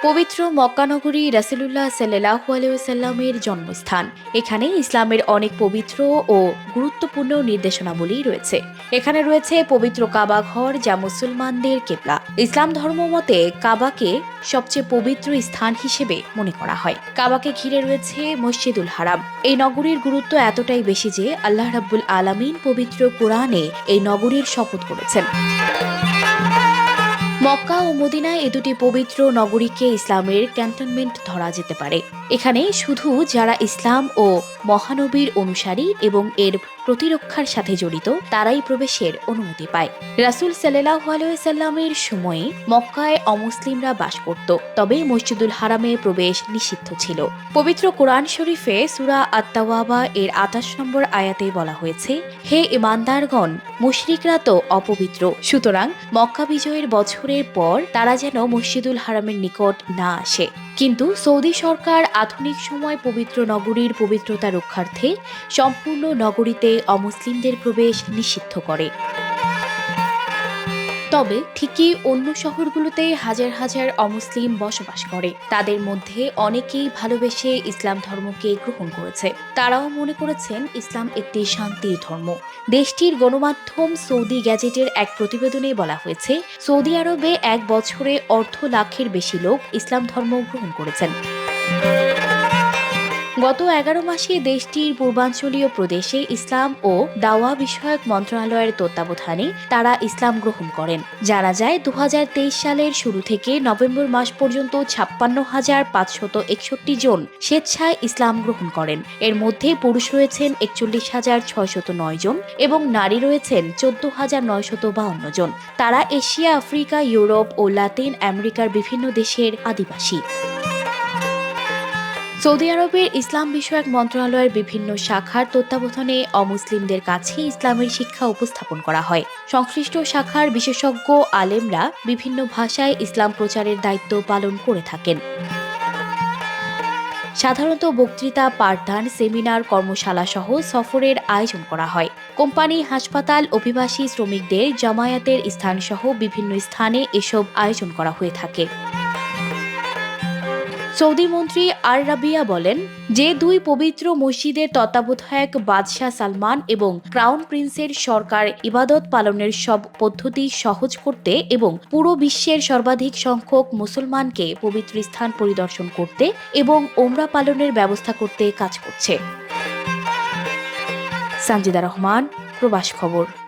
পবিত্র মক্কা নগরী রাসূলুল্লাহ সাল্লাল্লাহু আলাইহি ওয়াসাল্লামের জন্মস্থান। এখানে ইসলামের অনেক পবিত্র ও গুরুত্বপূর্ণ নির্দেশনাবলী রয়েছে। এখানে রয়েছে পবিত্র কাবা ঘর, যা মুসলমানদের কিবলা। ইসলাম ধর্ম মতে কাবাকে সবচেয়ে পবিত্র স্থান হিসেবে মনে করা হয়। কাবাকে ঘিরে রয়েছে মসজিদুল হারাম। এই নগরীর গুরুত্ব এতটাই বেশি যে আল্লাহ রাব্বুল আলামিন পবিত্র কোরআনে এই নগরীর শপথ করেছেন। মক্কা ও মদিনায় এ দুটি পবিত্র নগরীকে ইসলামের ক্যান্টনমেন্ট ধরা যেতে পারে। এখানে শুধু যারা ইসলাম ও মহানবীর অনুসারী এবং এর প্রতিরক্ষার সাথে জড়িত তারাই প্রবেশের অনুমতি পায়। রাসূল সাল্লাল্লাহু আলাইহি ওয়াসাল্লামের সময়ে মক্কায় অমুসলিমরা বাস করত, তবে মসজিদুল হারামে প্রবেশ নিষিদ্ধ ছিল। পবিত্র কোরআন শরীফে সূরা আত-তাওয়াবা এর ২৮ নম্বর আয়াতে বলা হয়েছে, হে ঈমানদারগণ, মুশরিকরা তো অপবিত্র, সুতরাং মক্কা বিজয়ের বছরের পর তারা যেন মসজিদুল হারামের নিকট না আসে। কিন্তু সৌদি সরকার আধুনিক সময় পবিত্র নগরীর পবিত্রতা রক্ষার্থে সম্পূর্ণ নগরীতে অমুসলিমদের প্রবেশ নিষিদ্ধ করে। তবে ঠিকই অন্য শহরগুলোতে হাজার হাজার অমুসলিম বসবাস করে। তাদের মধ্যে অনেকেই ভালোবেসে ইসলাম ধর্মকে গ্রহণ করেছে। তারাও মনে করেছেন ইসলাম একটি শান্তির ধর্ম। দেশটির গণমাধ্যম সৌদি গ্যাজেটের এক প্রতিবেদনে বলা হয়েছে, সৌদি আরবে এক বছরে অর্ধ লাখের বেশি লোক ইসলাম ধর্ম গ্রহণ করেছেন। গত ১১ মাসে দেশটির পূর্বাঞ্চলীয় প্রদেশে ইসলাম ও দাওয়া বিষয়ক মন্ত্রণালয়ের তত্ত্বাবধানে তারা ইসলাম গ্রহণ করেন। জানা যায় ২০২৩ সালের শুরু থেকে নভেম্বর মাস পর্যন্ত ৫৬,৫৬১ জন স্বেচ্ছায় ইসলাম গ্রহণ করেন। এর মধ্যে পুরুষ রয়েছেন ৪১,৬০৯ জন এবং নারী রয়েছেন ১৪,৯৫২ জন। তারা এশিয়া, আফ্রিকা, ইউরোপ ও লাতিন আমেরিকার বিভিন্ন দেশের আদিবাসী। সৌদি আরবের ইসলাম বিষয়ক মন্ত্রণালয়ের বিভিন্ন শাখার তত্ত্বাবধানে অমুসলিমদের কাছে ইসলামের শিক্ষা উপস্থাপন করা হয়। সংশ্লিষ্ট শাখার বিশেষজ্ঞ আলেমরা বিভিন্ন ভাষায় ইসলাম প্রচারের দায়িত্ব পালন করে থাকেন। সাধারণত বক্তৃতা, পাঠদান, সেমিনার, কর্মশালা সহ সফরের আয়োজন করা হয়। কোম্পানি, হাসপাতাল, অভিবাসী শ্রমিকদের জামায়াতের স্থানসহ বিভিন্ন স্থানে এসব আয়োজন করা হয়ে থাকে। সৌদি মন্ত্রী আর রাবিয়া বলেন, যে দুই পবিত্র মসজিদের তত্ত্বাবধায়ক বাদশাহ সালমান এবং ক্রাউন প্রিন্সের সরকার ইবাদত পালনের সব পদ্ধতি সহজ করতে এবং পুরো বিশ্বের সর্বাধিক সংখ্যক মুসলমানকে পবিত্র স্থান পরিদর্শন করতে এবং ওমরা পালনের ব্যবস্থা করতে কাজ করছে। সানজিদা রহমান, প্রবাস খবর।